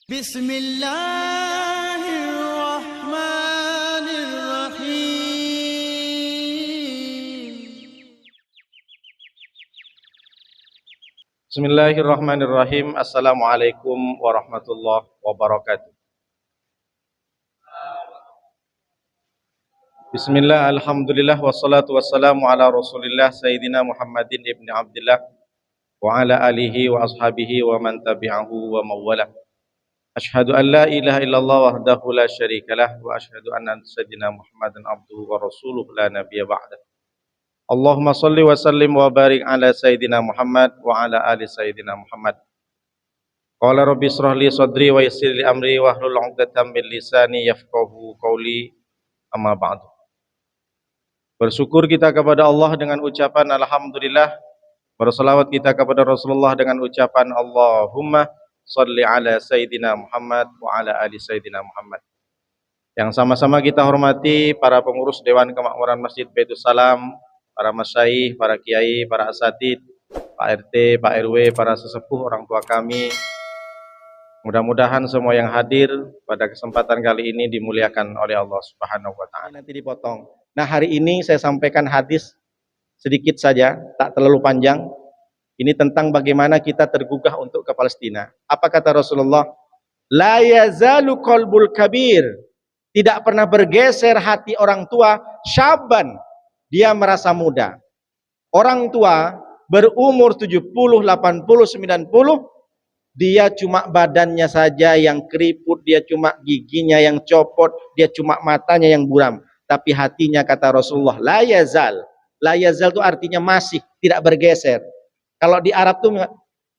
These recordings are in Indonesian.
Bismillahirrahmanirrahim. Bismillahirrahmanirrahim. Assalamualaikum warahmatullahi wabarakatuh. Bismillah, alhamdulillah, wassalatu wassalamu ala rasulillah Sayyidina Muhammadin ibni Abdillah wa ala alihi wa ashabihi wa man tabi'ahu wa mawala. Ashhadu an la ilaha illallah wahdahu la syarikalah wa ashhadu anna Sayyidina Muhammadan abduhu wa rasuluh la nabiyya ba'dah. Allahumma salli wa sallim wa barik ala Sayyidina Muhammad wa ala ali Sayyidina Muhammad. Qala rabbi israh li sadri wa yassir li amri wa hlul 'uqdatam min lisani yafqahu qawli, amma ba'du. Bersyukur kita kepada Allah dengan ucapan alhamdulillah. Berselawat kita kepada Rasulullah dengan ucapan Allahumma shalli ala Sayyidina Muhammad wa ala ali Sayyidina Muhammad. Yang sama-sama kita hormati para pengurus Dewan Kemakmuran Masjid Baitus Salam, para masyaikh, para kiai, para asatid, Pak RT, Pak RW, para sesepuh, orang tua kami. Mudah-mudahan semua yang hadir pada kesempatan kali ini dimuliakan oleh Allah Subhanahu wa taala. Nanti dipotong. Nah, hari ini saya sampaikan hadis sedikit saja, tak terlalu panjang. Ini tentang bagaimana kita tergugah untuk ke Palestina. Apa kata Rasulullah? La yazalu qalbul kabir. Tidak pernah bergeser hati orang tua syaban. Dia merasa muda. Orang tua berumur 70, 80, 90, dia cuma badannya saja yang keriput, dia cuma giginya yang copot, dia cuma matanya yang buram. Tapi hatinya, kata Rasulullah, la yazal. La yazal itu artinya masih, tidak bergeser. Kalau di Arab tuh,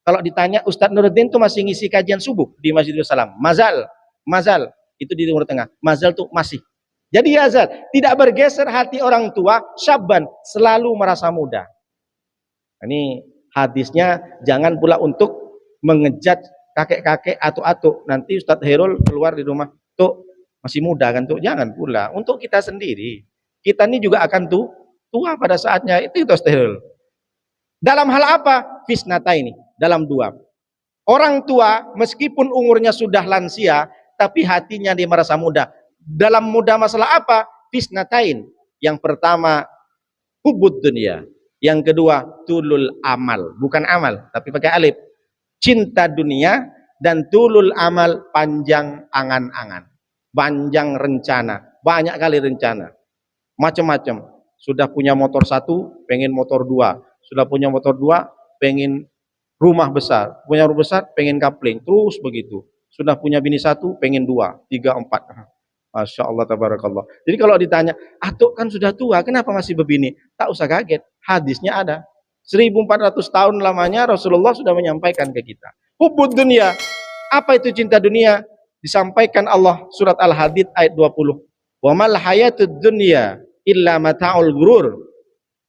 kalau ditanya Ustadz Nuruddin tuh masih ngisi kajian subuh di Masjidil Salam. Mazal, mazal, itu di Timur Tengah. Mazal tuh masih. Jadi yazal, tidak bergeser hati orang tua, syaban, selalu merasa muda. Ini hadisnya jangan pula untuk mengejat kakek-kakek atau nanti Ustadz Herul keluar di rumah tuh masih muda kan tuh, jangan pula. Untuk kita sendiri, kita ini juga akan tua pada saatnya. Itu Ustadz Herul. Dalam hal apa? Fisnata ini, dalam dua. Orang tua meskipun umurnya sudah lansia, tapi hatinya dia merasa muda. Dalam muda masalah apa? Fisnatain. Yang pertama, hubud dunia. Yang kedua, tulul amal. Bukan amal, tapi pakai alif. Cinta dunia dan tulul amal, panjang angan-angan. Panjang rencana. Banyak kali rencana. Macam-macam. Sudah punya motor satu, pengen motor dua. Sudah punya motor dua, pengen rumah besar. Punya rumah besar, pengen kapling. Terus begitu. Sudah punya bini satu, pengen dua, tiga, empat. Masya Allah, tabarakallah. Jadi kalau ditanya, atuk kan sudah tua, kenapa masih begini? Tak usah kaget, hadisnya ada. 1400 tahun lamanya Rasulullah sudah menyampaikan ke kita. Hubud dunia. Apa itu cinta dunia? Disampaikan Allah surat Al-Hadid ayat 20. Wa mal hayatud dunya illa mata'ul ghurur.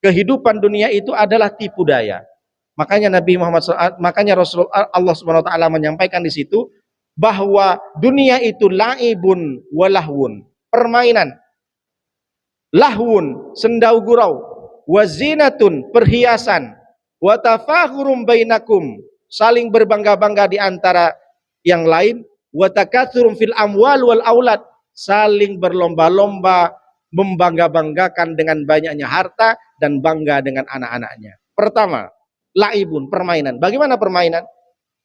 Kehidupan dunia itu adalah tipu daya. Makanya Nabi Muhammad makanya Rasulullah Allah Subhanahu wa taala menyampaikan di situ bahwa dunia itu laibun walahwun, permainan. Lahwun, sendau gurau, wazinatun, perhiasan, wa tafakhurum bainakum, saling berbangga-bangga di antara yang lain, wa takatsurum fil amwal wal aulad, saling berlomba-lomba membangga-banggakan dengan banyaknya harta dan bangga dengan anak-anaknya. Pertama, laibun, permainan. Bagaimana permainan?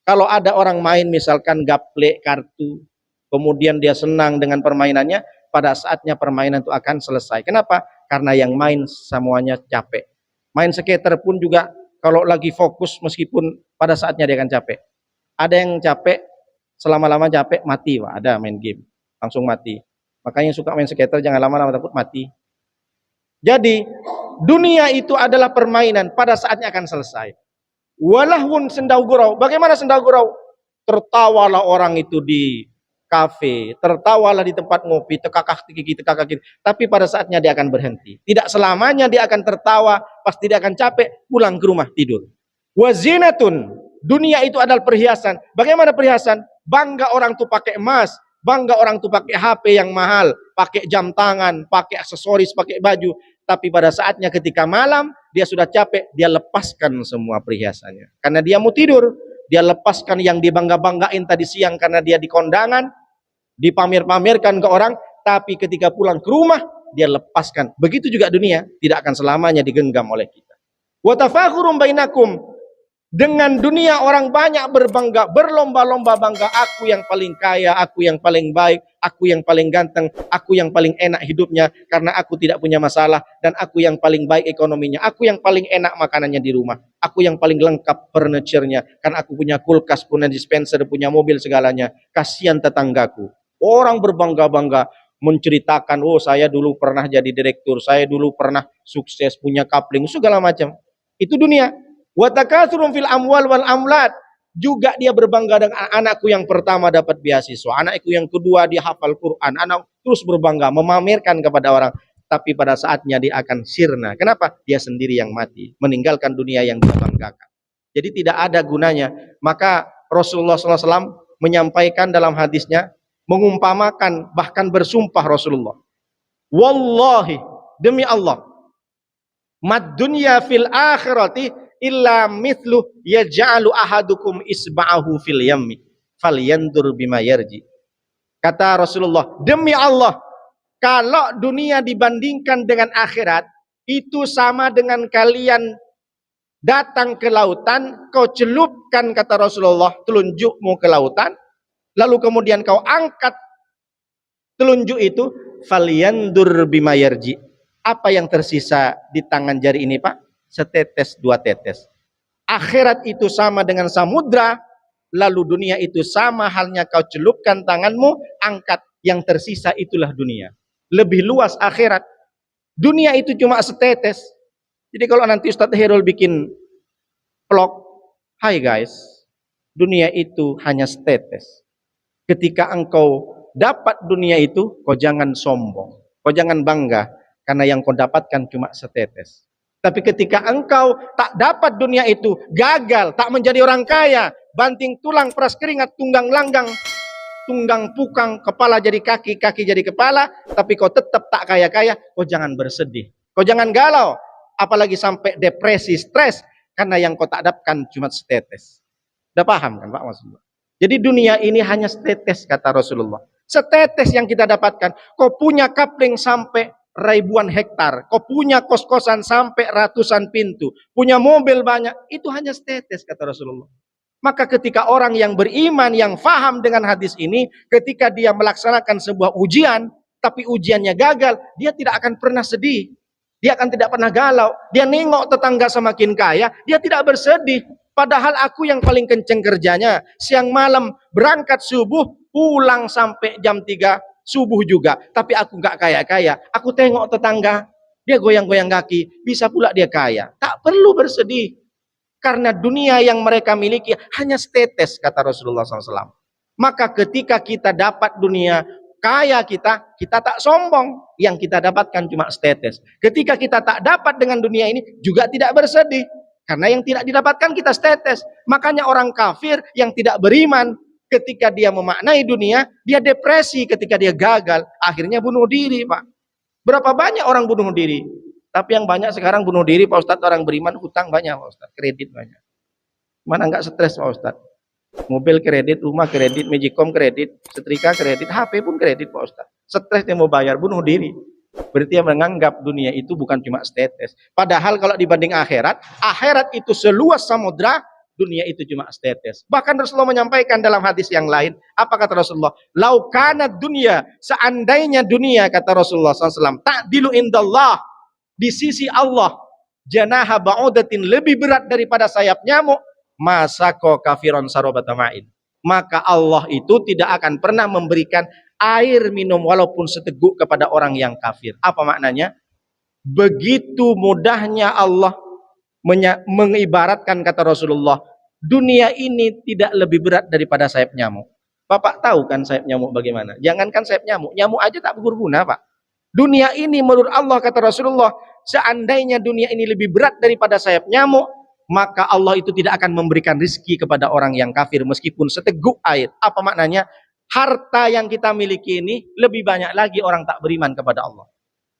Kalau ada orang main misalkan gaple kartu, kemudian dia senang dengan permainannya, pada saatnya permainan itu akan selesai. Kenapa? Karena yang main semuanya capek. Main skater pun juga kalau lagi fokus meskipun pada saatnya dia akan capek. Ada yang capek, selama-lama capek, mati. Wah, ada main game, langsung mati. Makanya yang suka main skater jangan lama-lama takut mati. Jadi dunia itu adalah permainan, pada saatnya akan selesai. Walahun, sendau gurau. Bagaimana sendau gurau? Tertawalah orang itu di kafe, tertawalah di tempat ngopi, tekakak gigi, tekakak gigi. Tapi pada saatnya dia akan berhenti. Tidak selamanya dia akan tertawa, pasti dia akan capek, pulang ke rumah tidur. Wazinatun, dunia itu adalah perhiasan. Bagaimana perhiasan? Bangga orang tuh pakai emas, bangga orang tuh pakai HP yang mahal, pakai jam tangan, pakai aksesoris, pakai baju. Tapi pada saatnya ketika malam, dia sudah capek, dia lepaskan semua perhiasannya. Karena dia mau tidur. Dia lepaskan yang dibangga-banggain tadi siang karena dia di kondangan, dipamer-pamerkan ke orang, tapi ketika pulang ke rumah dia lepaskan. Begitu juga dunia, tidak akan selamanya digenggam oleh kita. Wa tafakhurum bainakum, dengan dunia orang banyak berbangga, berlomba-lomba bangga, aku yang paling kaya, aku yang paling baik, aku yang paling ganteng, aku yang paling enak hidupnya karena aku tidak punya masalah, dan aku yang paling baik ekonominya, aku yang paling enak makanannya di rumah, aku yang paling lengkap furniture-nya karena aku punya kulkas, punya dispenser, punya mobil segalanya. Kasihan tetanggaku. Orang berbangga-bangga menceritakan, oh saya dulu pernah jadi direktur, saya dulu pernah sukses punya kapling, segala macam. Itu dunia. Wa takatsurun fil amwal wal amlat, juga dia berbangga dengan anakku yang pertama dapat beasiswa, anakku yang kedua dia hafal Quran, anak terus berbangga memamerkan kepada orang, tapi pada saatnya dia akan sirna. Kenapa? Dia sendiri yang mati, meninggalkan dunia yang dia banggakan. Jadi tidak ada gunanya. Maka Rasulullah SAW menyampaikan dalam hadisnya, mengumpamakan, bahkan bersumpah Rasulullah, wallahi, demi Allah, mad dunya fil akhirati illa mithlu yaj'alu ahadukum isba'ahu fil yammi falyandur bima yarji. Kata Rasulullah, demi Allah, kalau dunia dibandingkan dengan akhirat, itu sama dengan kalian datang ke lautan, kau celupkan, kata Rasulullah, telunjukmu ke lautan, lalu kemudian kau angkat telunjuk itu, falyandur bima yarji. Apa yang tersisa di tangan jari ini, Pak? Setetes, dua tetes. Akhirat itu sama dengan samudra, lalu dunia itu sama halnya kau celupkan tanganmu, angkat, yang tersisa itulah dunia. Lebih luas akhirat. Dunia itu cuma setetes. Jadi kalau nanti Ustadz Herul bikin vlog, hai guys, dunia itu hanya setetes. Ketika engkau dapat dunia itu, kau jangan sombong, kau jangan bangga, karena yang kau dapatkan cuma setetes. Tapi ketika engkau tak dapat dunia itu, gagal, tak menjadi orang kaya, banting tulang, peras keringat, tunggang langgang, tunggang pukang, kepala jadi kaki, kaki jadi kepala, tapi kau tetap tak kaya-kaya, kau jangan bersedih, kau jangan galau, apalagi sampai depresi, stres, karena yang kau tak dapatkan cuma setetes. Udah paham kan Pak maksudnya? Jadi dunia ini hanya setetes, kata Rasulullah. Setetes yang kita dapatkan. Kau punya kapling sampai ribuan hektar, kau punya kos-kosan sampai ratusan pintu, punya mobil banyak, itu hanya setetes, kata Rasulullah. Maka ketika orang yang beriman, yang faham dengan hadis ini, ketika dia melaksanakan sebuah ujian, tapi ujiannya gagal, dia tidak akan pernah sedih, dia akan tidak pernah galau. Dia nengok tetangga semakin kaya, dia tidak bersedih, padahal aku yang paling kenceng kerjanya, siang malam berangkat subuh, pulang sampai jam 3 subuh juga, tapi aku nggak kaya-kaya. Aku tengok tetangga, dia goyang-goyang kaki, bisa pula dia kaya. Tak perlu bersedih, karena dunia yang mereka miliki hanya setetes, kata Rasulullah SAW. Maka ketika kita dapat dunia kaya kita tak sombong, yang kita dapatkan cuma setetes. Ketika kita tak dapat dengan dunia ini, juga tidak bersedih, karena yang tidak didapatkan kita setetes. Makanya orang kafir yang tidak beriman, ketika dia memaknai dunia, dia depresi ketika dia gagal, akhirnya bunuh diri, Pak. Berapa banyak orang bunuh diri? Tapi yang banyak sekarang bunuh diri, Pak Ustadz, orang beriman, hutang banyak, Pak Ustadz, kredit banyak. Mana enggak stres, Pak Ustadz? Mobil kredit, rumah kredit, Magicom kredit, setrika kredit, HP pun kredit, Pak Ustadz. Stres dia mau bayar, bunuh diri. Berarti dia menganggap dunia itu bukan cuma setetes. Padahal kalau dibanding akhirat, akhirat itu seluas samudra, dunia itu cuma setetes. Bahkan Rasulullah menyampaikan dalam hadis yang lain, apa kata Rasulullah? Lau kanat dunia, seandainya dunia, kata Rasulullah SAW, ta'dilu indallah, di sisi Allah, janaha ba'udatin, lebih berat daripada sayap nyamuk, masako kafiron sarobatama'in. Maka Allah itu tidak akan pernah memberikan air minum walaupun seteguk kepada orang yang kafir. Apa maknanya? Begitu mudahnya Allah mengibaratkan, kata Rasulullah, dunia ini tidak lebih berat daripada sayap nyamuk. Bapak tahu kan sayap nyamuk bagaimana? Jangankan sayap nyamuk, nyamuk aja tak berguna, Pak. Dunia ini menurut Allah, kata Rasulullah, seandainya dunia ini lebih berat daripada sayap nyamuk, maka Allah itu tidak akan memberikan rizki kepada orang yang kafir meskipun seteguk air. Apa maknanya? Harta yang kita miliki ini lebih banyak lagi orang tak beriman kepada Allah.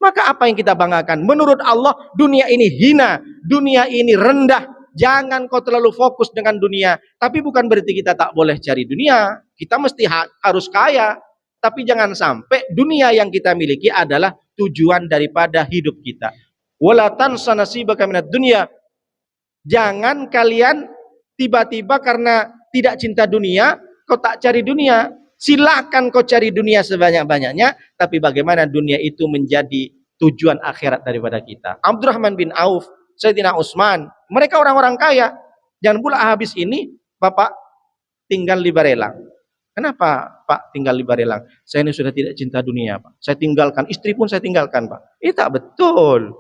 Maka apa yang kita banggakan? Menurut Allah dunia ini hina, dunia ini rendah, jangan kau terlalu fokus dengan dunia. Tapi bukan berarti kita tak boleh cari dunia. Kita mesti harus kaya. Tapi jangan sampai dunia yang kita miliki adalah tujuan daripada hidup kita. Wala tansa nasibaka minad dunya. Jangan kalian tiba-tiba karena tidak cinta dunia, kau tak cari dunia. Silahkan kau cari dunia sebanyak-banyaknya, tapi bagaimana dunia itu menjadi tujuan akhirat daripada kita. Abdurrahman bin Auf, Sayyidina Utsman, mereka orang-orang kaya. Jangan pula habis ini Bapak tinggal di Barelang. Kenapa Pak tinggal di Barelang? Saya ini sudah tidak cinta dunia, Pak. Saya tinggalkan, istri pun saya tinggalkan, Pak. Itu tak betul.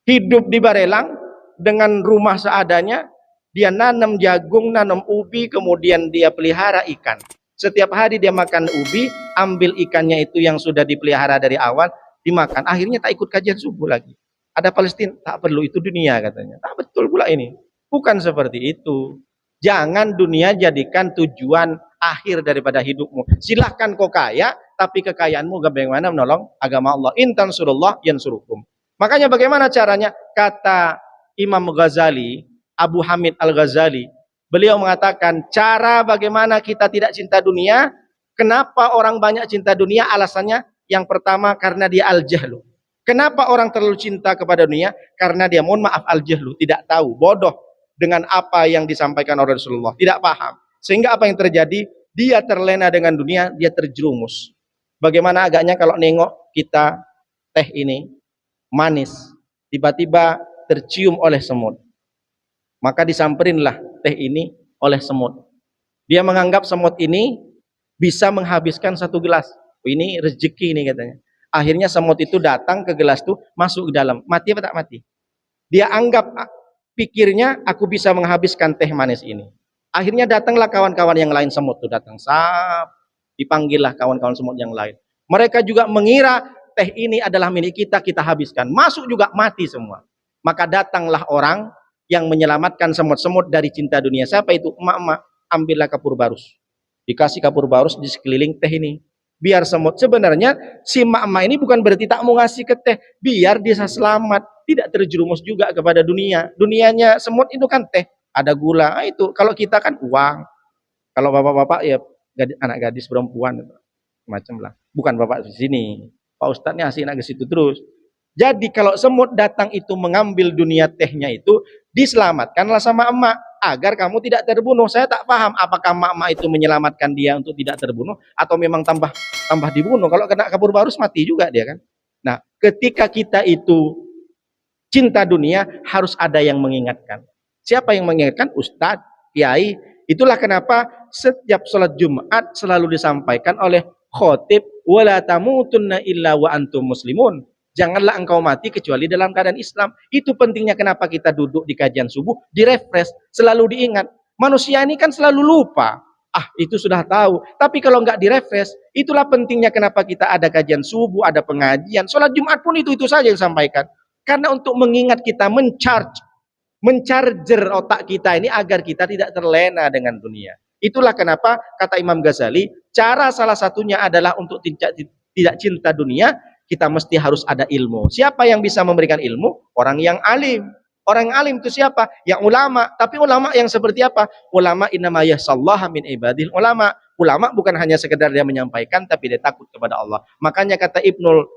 Hidup di Barelang dengan rumah seadanya, dia nanam jagung, nanam ubi, kemudian dia pelihara ikan. Setiap hari dia makan ubi, ambil ikannya itu yang sudah dipelihara dari awal, dimakan. Akhirnya tak ikut kajian subuh lagi. Ada Palestina, tak perlu, itu dunia katanya. Tak betul pula ini. Bukan seperti itu. Jangan dunia jadikan tujuan akhir daripada hidupmu. Silahkan kau kaya, tapi kekayaanmu bagaimana menolong agama Allah. In tansurullah yansurukum. Makanya bagaimana caranya? Kata Imam Ghazali, Abu Hamid Al-Ghazali, beliau mengatakan cara bagaimana kita tidak cinta dunia. Kenapa orang banyak cinta dunia? Alasannya yang pertama karena dia al-jahlu. Kenapa orang terlalu cinta kepada dunia? Karena dia, mohon maaf, al-jahlu, tidak tahu, bodoh dengan apa yang disampaikan oleh Rasulullah, tidak paham. Sehingga apa yang terjadi? Dia terlena dengan dunia, dia terjerumus. Bagaimana agaknya kalau nengok kita teh ini manis, tiba-tiba tercium oleh semut. Maka disamperinlah teh ini oleh semut. Dia menganggap semut ini bisa menghabiskan satu gelas. Ini rezeki ini katanya. Akhirnya semut itu datang ke gelas itu, masuk ke dalam. Mati apa tak mati? Dia anggap, pikirnya aku bisa menghabiskan teh manis ini. Akhirnya datanglah kawan-kawan yang lain semut itu datang. Dipanggillah kawan-kawan semut yang lain. Mereka juga mengira teh ini adalah milik kita, kita habiskan. Masuk juga, mati semua. Maka datanglah orang yang menyelamatkan semut-semut dari cinta dunia. Siapa itu? Emak-emak, ambillah kapur barus. Dikasih kapur barus di sekeliling teh ini. Biar semut. Sebenarnya si emak-emak ini bukan berarti tak mau ngasih ke teh. Biar dia selamat. Tidak terjerumus juga kepada dunia. Dunianya semut itu kan teh. Ada gula. Nah, itu. Kalau kita kan uang. Kalau bapak-bapak ya anak gadis perempuan. Macam lah. Bukan bapak di sini. Pak Ustadznya ngasih anak ke situ terus. Jadi kalau semut datang itu mengambil dunia tehnya itu, diselamatkanlah sama emak agar kamu tidak terbunuh. Saya tak paham apakah emak-emak itu menyelamatkan dia untuk tidak terbunuh atau memang tambah dibunuh. Kalau kena kabur barus mati juga dia kan. Nah, ketika kita itu cinta dunia harus ada yang mengingatkan. Siapa yang mengingatkan? Ustadz, kiai. Itulah kenapa setiap sholat Jumat selalu disampaikan oleh khotib, wala tamutunna illa wa antum muslimun. Janganlah engkau mati kecuali dalam keadaan Islam. Itu pentingnya kenapa kita duduk di kajian subuh, direfresh, selalu diingat. Manusia ini kan selalu lupa. Itu sudah tahu. Tapi kalau nggak direfresh, itulah pentingnya kenapa kita ada kajian subuh, ada pengajian. Sholat Jumat pun itu saja yang disampaikan. Karena untuk mengingat kita, mencarger otak kita ini agar kita tidak terlena dengan dunia. Itulah kenapa kata Imam Ghazali, cara salah satunya adalah untuk tidak cinta dunia. Kita mesti harus ada ilmu. Siapa yang bisa memberikan ilmu? Orang yang alim. Orang yang alim itu siapa? Yang ulama. Tapi ulama yang seperti apa? Ulama innama yahsallaha min ibadil ulama. Ulama bukan hanya sekedar dia menyampaikan, tapi dia takut kepada Allah. Makanya kata Ibnul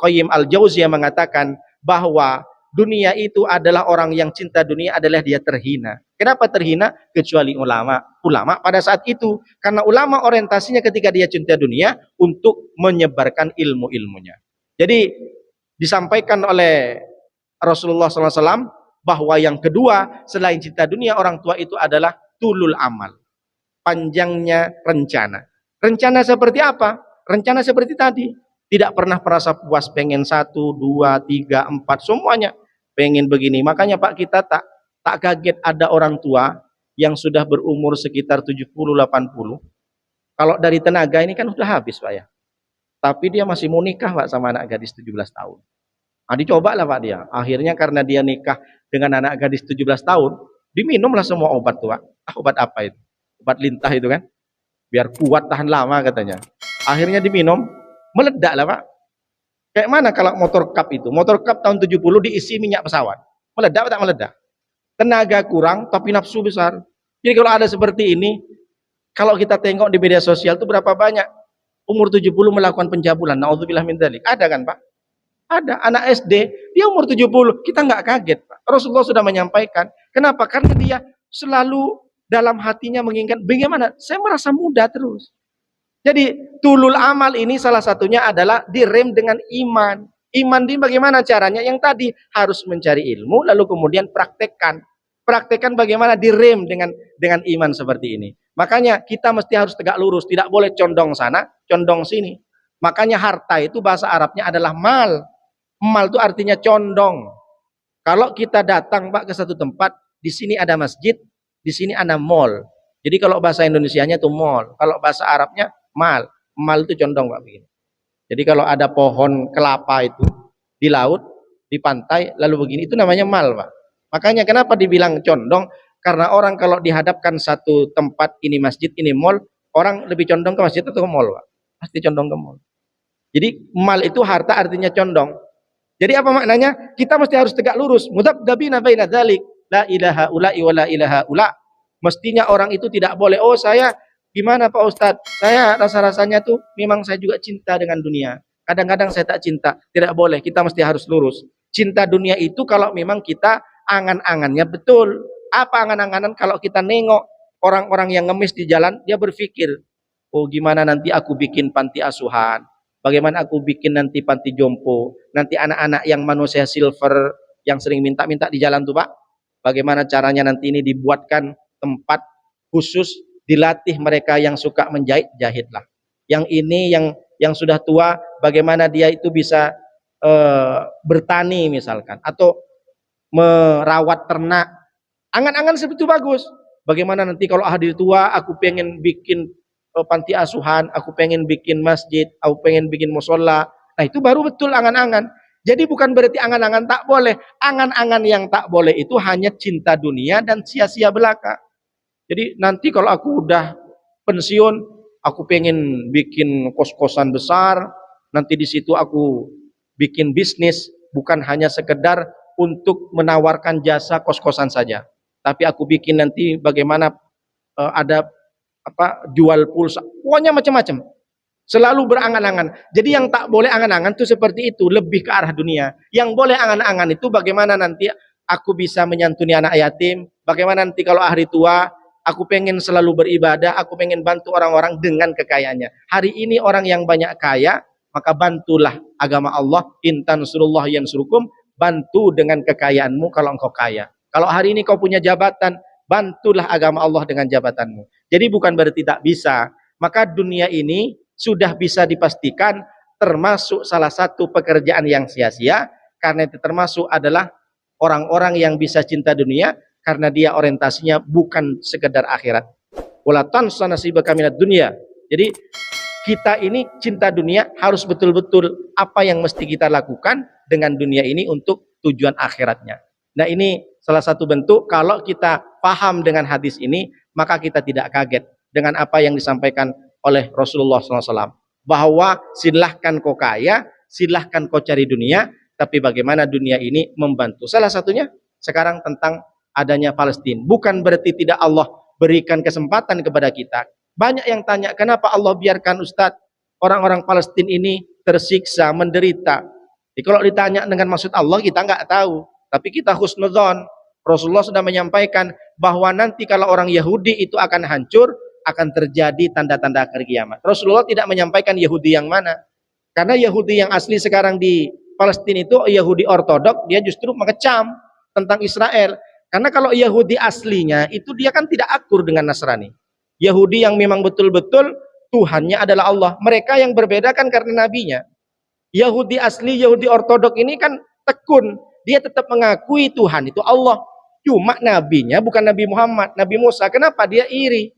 Qayyim Al-Jauziyah mengatakan bahwa dunia itu adalah orang yang cinta dunia adalah dia terhina. Kenapa terhina? Kecuali ulama. Ulama pada saat itu. Karena ulama orientasinya ketika dia cinta dunia untuk menyebarkan ilmu-ilmunya. Jadi disampaikan oleh Rasulullah SAW bahwa yang kedua selain cinta dunia orang tua itu adalah tulul amal. Panjangnya rencana. Rencana seperti apa? Rencana seperti tadi. Tidak pernah merasa puas, pengen 1, 2, 3, 4, semuanya pengen begini. Makanya Pak kita tak kaget ada orang tua yang sudah berumur sekitar 70-80. Kalau dari tenaga ini kan sudah habis Pak ya. Tapi dia masih mau nikah Pak sama anak gadis 17 tahun. Dicobalah Pak dia. Akhirnya karena dia nikah dengan anak gadis 17 tahun, diminumlah semua obat tuh Pak. Obat apa itu? Obat lintah itu kan. Biar kuat tahan lama katanya. Akhirnya diminum, meledak lah Pak. Kayak mana kalau motor cup itu? Motor cup tahun 70 diisi minyak pesawat. Meledak tak meledak? Tenaga kurang tapi nafsu besar. Jadi kalau ada seperti ini, kalau kita tengok di media sosial itu berapa banyak umur 70 melakukan pencabulan. Nauzubillah min dzalik. Ada kan, Pak? Ada anak SD, dia umur 70, kita nggak kaget, Pak. Rasulullah sudah menyampaikan. Kenapa? Karena dia selalu dalam hatinya menginginkan bagaimana saya merasa muda terus. Jadi tulul amal ini salah satunya adalah direm dengan iman. Iman ini bagaimana caranya? Yang tadi harus mencari ilmu lalu kemudian praktekkan. Praktekkan bagaimana direm dengan iman seperti ini. Makanya kita mesti harus tegak lurus, tidak boleh condong sana, condong sini. Makanya harta itu bahasa Arabnya adalah mal. Mal itu artinya condong. Kalau kita datang, Pak, ke satu tempat, di sini ada masjid, di sini ada mall. Jadi kalau bahasa Indonesianya itu mall, kalau bahasa Arabnya mal. Mal itu condong, Pak, begini. Jadi kalau ada pohon kelapa itu di laut, di pantai, lalu begini, itu namanya mal, Pak. Makanya kenapa dibilang condong? Karena orang kalau dihadapkan satu tempat, ini masjid, ini mall, orang lebih condong ke masjid atau ke mall, Pak? Pasti condong ke mall. Jadi mal itu harta artinya condong. Jadi apa maknanya? Kita mesti harus tegak lurus. Mudzabdabina baina dzalik, la ilaha ula'i wa la ilaha ula. Mestinya orang itu tidak boleh, oh saya gimana Pak Ustadz? Saya rasa-rasanya tuh memang saya juga cinta dengan dunia. Kadang-kadang saya tak cinta. Tidak boleh, kita mesti harus lurus. Cinta dunia itu kalau memang kita angan-angannya betul. Apa angan-anganan? Kalau kita nengok orang-orang yang ngemis di jalan, dia berpikir, oh gimana nanti aku bikin panti asuhan. Bagaimana aku bikin nanti panti jompo, nanti anak-anak yang manusia silver yang sering minta-minta di jalan tuh Pak. Bagaimana caranya nanti ini dibuatkan tempat khusus, dilatih mereka yang suka menjahit, jahitlah. Yang ini yang sudah tua, bagaimana dia itu bisa bertani misalkan, atau merawat ternak. Angan-angan seperti itu bagus. Bagaimana nanti kalau hari tua aku pengen bikin panti asuhan, aku pengen bikin masjid, aku pengen bikin musola. Nah itu baru betul angan-angan. Jadi bukan berarti angan-angan tak boleh. Angan-angan yang tak boleh itu hanya cinta dunia dan sia-sia belaka. Jadi nanti kalau aku udah pensiun, aku pengen bikin kos-kosan besar. Nanti di situ aku bikin bisnis, bukan hanya sekedar untuk menawarkan jasa kos-kosan saja. Tapi aku bikin nanti bagaimana ada jual pulsa, pokoknya macam-macam, selalu berangan-angan. Jadi yang tak boleh angan-angan itu seperti itu, lebih ke arah dunia. Yang boleh angan-angan itu bagaimana nanti aku bisa menyantuni anak yatim, bagaimana nanti kalau hari tua aku pengen selalu beribadah, aku pengen bantu orang-orang dengan kekayaannya. Hari ini orang yang banyak kaya, maka bantulah agama Allah. In tansurullah yansurukum, bantu dengan kekayaanmu kalau engkau kaya. Kalau hari ini kau punya jabatan, bantulah agama Allah dengan jabatanmu. Jadi bukan berarti tak bisa. Maka dunia ini sudah bisa dipastikan termasuk salah satu pekerjaan yang sia-sia, karena itu termasuk adalah orang-orang yang bisa cinta dunia karena dia orientasinya bukan sekedar akhirat. Wala tansa nasibaka minad dunya. Jadi kita ini cinta dunia harus betul-betul apa yang mesti kita lakukan dengan dunia ini untuk tujuan akhiratnya. Nah ini salah satu bentuk kalau kita paham dengan hadis ini, maka kita tidak kaget dengan apa yang disampaikan oleh Rasulullah SAW. Bahwa silahkan kau kaya, silahkan kau cari dunia, tapi bagaimana dunia ini membantu. Salah satunya sekarang tentang adanya Palestina. Bukan berarti tidak Allah berikan kesempatan kepada kita. Banyak yang tanya, kenapa Allah biarkan Ustadz orang-orang Palestina ini tersiksa, menderita. Jadi kalau ditanya dengan maksud Allah, kita nggak tahu. Tapi kita husnudzon. Rasulullah sudah menyampaikan bahwa nanti kalau orang Yahudi itu akan hancur, akan terjadi tanda-tanda akhir kiamat. Rasulullah tidak menyampaikan Yahudi yang mana. Karena Yahudi yang asli sekarang di Palestina itu Yahudi ortodok, dia justru mengecam tentang Israel. Karena kalau Yahudi aslinya itu dia kan tidak akur dengan Nasrani. Yahudi yang memang betul-betul Tuhannya adalah Allah. Mereka yang berbeda kan karena nabinya. Yahudi asli, Yahudi ortodok ini kan tekun. Dia tetap mengakui Tuhan itu Allah. Cuma nabinya bukan Nabi Muhammad, Nabi Musa. Kenapa? Dia iri.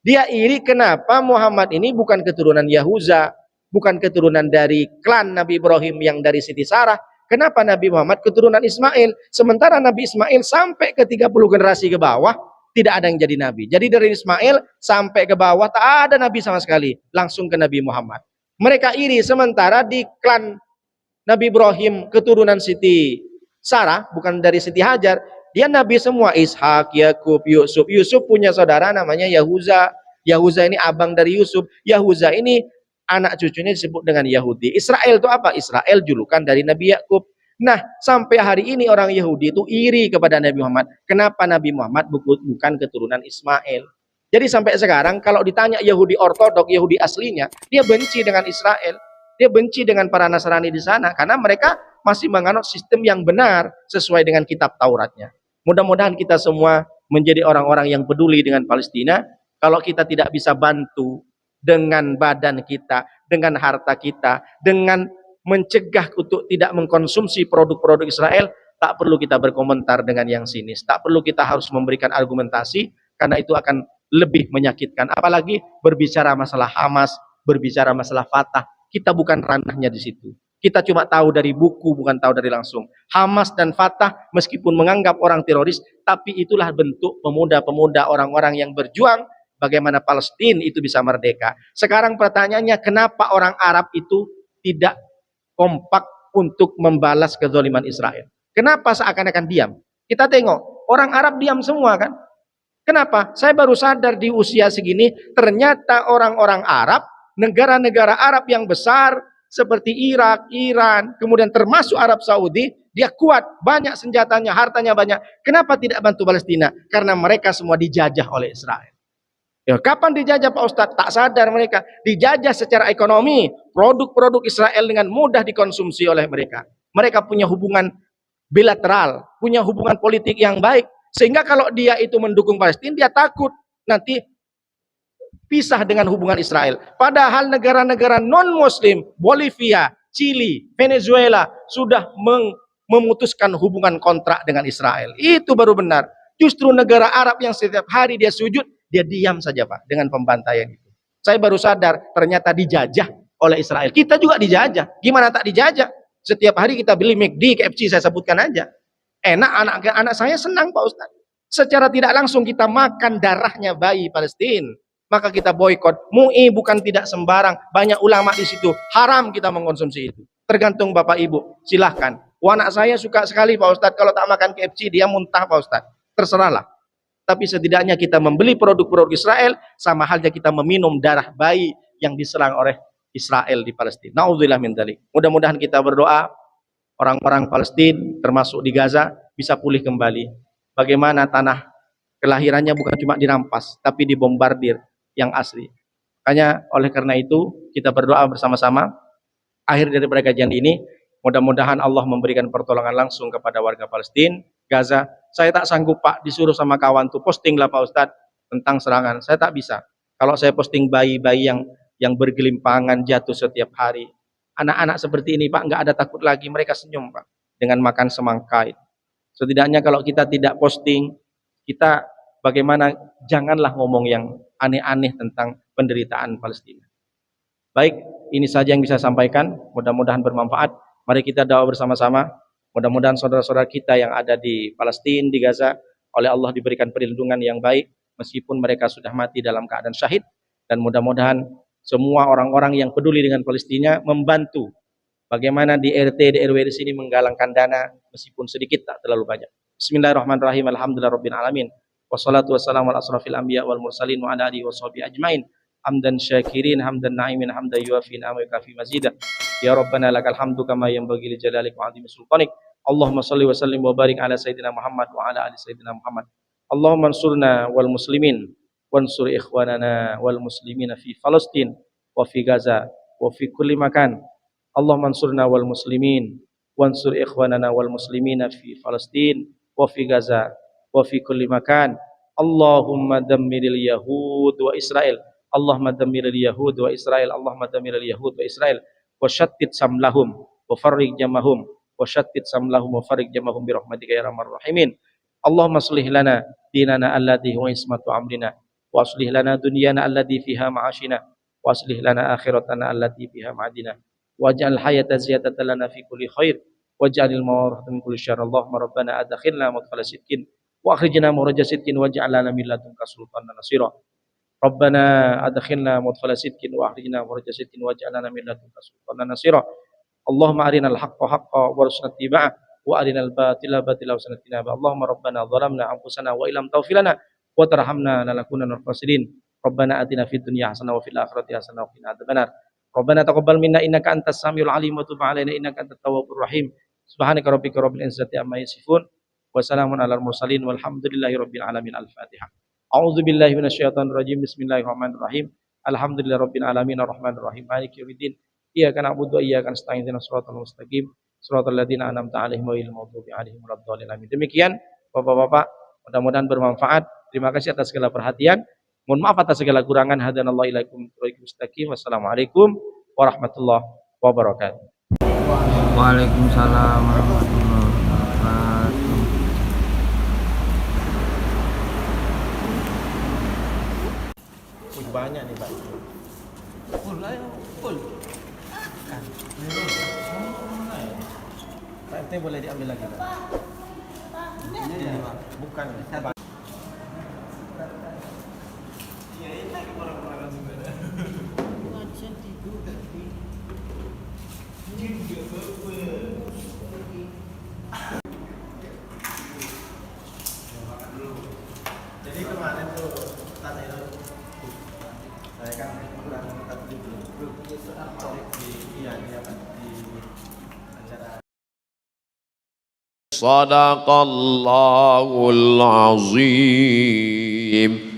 Dia iri kenapa Muhammad ini bukan keturunan Yahuza, bukan keturunan dari klan Nabi Ibrahim yang dari Siti Sarah. Kenapa Nabi Muhammad keturunan Ismail? Sementara Nabi Ismail sampai ke 30 generasi ke bawah, tidak ada yang jadi Nabi. Jadi dari Ismail sampai ke bawah, tak ada Nabi sama sekali. Langsung ke Nabi Muhammad. Mereka iri, sementara di klan Nabi Ibrahim, keturunan Siti Sarah bukan dari Siti Hajar, dia nabi semua. Ishak, Yakub, Yusuf. Yusuf punya saudara namanya Yahuza. Yahuza ini abang dari Yusuf. Yahuza ini anak cucunya disebut dengan Yahudi. Israel itu apa? Israel julukan dari Nabi Yakub. Nah, sampai hari ini orang Yahudi itu iri kepada Nabi Muhammad. Kenapa Nabi Muhammad bukan keturunan Ismail? Jadi sampai sekarang kalau ditanya Yahudi ortodok, Yahudi aslinya, dia benci dengan Israel. Dia benci dengan para Nasrani di sana karena mereka masih menganut sistem yang benar sesuai dengan kitab Tauratnya. Mudah-mudahan kita semua menjadi orang-orang yang peduli dengan Palestina. Kalau kita tidak bisa bantu dengan badan kita, dengan harta kita, dengan mencegah untuk tidak mengkonsumsi produk-produk Israel, tak perlu kita berkomentar dengan yang sinis. Tak perlu kita harus memberikan argumentasi karena itu akan lebih menyakitkan. Apalagi berbicara masalah Hamas, berbicara masalah Fatah. Kita bukan ranahnya di situ. Kita cuma tahu dari buku, bukan tahu dari langsung. Hamas dan Fatah meskipun menganggap orang teroris, tapi itulah bentuk pemuda-pemuda, orang-orang yang berjuang bagaimana Palestina itu bisa merdeka. Sekarang pertanyaannya, kenapa orang Arab itu tidak kompak untuk membalas kezaliman Israel? Kenapa seakan-akan diam? Kita tengok, orang Arab diam semua kan? Kenapa? Saya baru sadar di usia segini, ternyata orang-orang Arab, negara-negara Arab yang besar seperti Irak, Iran, kemudian termasuk Arab Saudi, dia kuat, banyak senjatanya, hartanya banyak. Kenapa tidak bantu Palestina? Karena mereka semua dijajah oleh Israel. Ya, kapan dijajah Pak Ustadz? Tak sadar mereka. Dijajah secara ekonomi, produk-produk Israel dengan mudah dikonsumsi oleh mereka. Mereka punya hubungan bilateral, punya hubungan politik yang baik. Sehingga kalau dia itu mendukung Palestina, dia takut nanti pisah dengan hubungan Israel. Padahal negara-negara non-Muslim, Bolivia, Chili, Venezuela sudah memutuskan hubungan kontrak dengan Israel. Itu baru benar. Justru negara Arab yang setiap hari dia sujud, dia diam saja Pak dengan pembantaian itu. Saya baru sadar ternyata dijajah oleh Israel. Kita juga dijajah. Gimana tak dijajah? Setiap hari kita beli McD, KFC, saya sebutkan aja. Enak, anak saya senang Pak Ustadz. Secara tidak langsung kita makan darahnya bayi Palestina. Maka kita boykot. MUI bukan tidak sembarang. Banyak ulama di situ. Haram kita mengkonsumsi itu. Tergantung Bapak Ibu. Silahkan. Anak saya suka sekali Pak Ustadz. Kalau tak makan KFC dia muntah Pak Ustadz. Terserahlah. Tapi setidaknya kita membeli produk-produk Israel, sama halnya kita meminum darah bayi yang diserang oleh Israel di Palestina. Na'udzubillah min dzalik. Mudah-mudahan kita berdoa orang-orang Palestina termasuk di Gaza bisa pulih kembali. Bagaimana tanah kelahirannya bukan cuma dirampas, tapi dibombardir yang asli. Makanya oleh karena itu kita berdoa bersama-sama. Akhir daripada kajian ini, mudah-mudahan Allah memberikan pertolongan langsung kepada warga Palestina, Gaza. Saya tak sanggup Pak, disuruh sama kawan tuh postinglah Pak Ustadz tentang serangan. Saya tak bisa. Kalau saya posting bayi-bayi yang bergelimpangan jatuh setiap hari, anak-anak seperti ini Pak nggak ada takut lagi, mereka senyum Pak dengan makan semangka. Setidaknya kalau kita tidak posting, kita bagaimana janganlah ngomong yang aneh-aneh tentang penderitaan Palestina. Baik, ini saja yang bisa saya sampaikan. Mudah-mudahan bermanfaat. Mari kita doa bersama-sama. Mudah-mudahan saudara-saudara kita yang ada di Palestina, di Gaza, oleh Allah diberikan perlindungan yang baik, meskipun mereka sudah mati dalam keadaan syahid. Dan mudah-mudahan semua orang-orang yang peduli dengan Palestina membantu bagaimana di RT, di RW di sini menggalangkan dana, meskipun sedikit tak terlalu banyak. Bismillahirrahmanirrahim. Alhamdulillahirabbil alamin. Wassalatu wassalamu ala asrofil anbiya wal mursalin wa ala alihi washabihi ajmain. Hamdan syakirin, hamdan na'imin, hamdan yuafi ni'ama wa kafi mazida. Ya Rabbana lakal hamdu kama yanbaghi li jalalik wa 'azimi sultanik. Allahumma salli wa sallim wa barik ala sayyidina Muhammad wa ala ali sayyidina Muhammad. Allahumma ansurna wal muslimin wansur ikhwanana wal muslimina fi Palestin wa fi Gaza wa fi kulli makan. Allahumma ansurna wal muslimin wansur ikhwanana wal muslimina fi Palestin wa fi Gaza wa fi kulli makan. Allahumma dammiril yahud wa Israel. Allahumma dammiril yahud wa Israel. Allahumma dammiril yahud wa Israel. Wa syattid samlahum wa farriq jamahum wa syattid samlahum wa farriq jamahum bi rahmatika ya arhamar rahimin. Allahumma aslih lana dinana alladhi huwa ismatu amrina wa aslih lana dunyana alladhi fiha ma'ashina wa aslih lana akhiratana allati fiha ma'adina waj'al hayata ziyadatan lana fi kulli khair waj'alil mawarata min kulli syarr. Allahumma rabbana adkhilna mudkhala sidqin wa akhrijna mukhraja sidqin waj'al lana min ladunka sultanan nasira. Rabbana adkhilna mudkhala sidqin wa akhrijna mukhraja sidqin waj'al lana min ladunka sultanan nasira. Allahumma arinal haqqa haqqan warzuqna ittiba'ah wa arinal batila batila wa sanatina. Allahumma rabbana zalamna anfusana wa illam taghfir lana wa tarhamna lanakunanna minal khasirin. Rabbana atina fid dunya hasanah wa fil akhirati hasanah wa qina adzabannar. Rabbana taqabbal minna innaka antas samiul alim wa tub alaina innaka antat tawwabur rahim. Subhanaka rabbika rabbil izzati amma yasifun wa salamun alal mursalin walhamdulillahi rabbil alamin. Al-Fatihah. A'udzu billahi minasyaitonir rajim. Bismillahirrahmanirrahim. Alhamdulillahi rabbil alamin arrahmanir rahim maliki yaumiddin. Iyyaka na'budu wa iyyaka nasta'in ihdinas siratal mustaqim siratal ladzina an'amta 'alaihim ghairil maghdubi 'alaihim waladdallin. Amin. Demikian Bapak-bapak, mudah-mudahan bermanfaat. Terima kasih atas segala perhatian. Mohon maaf atas segala kurangan. Hadanallahu ilaikum mustaqim. Wassalamualaikum warahmatullahi wabarakatuh. Waalaikumsalam warahmatullahi wabarakatuh. Banyak nih Pak. Full. Pak RT boleh diambil lagi Pak? Ini bukan. Jadi kemarin tuh tanya itu saya kan pernah di grup di acara Sadaqallahul azim.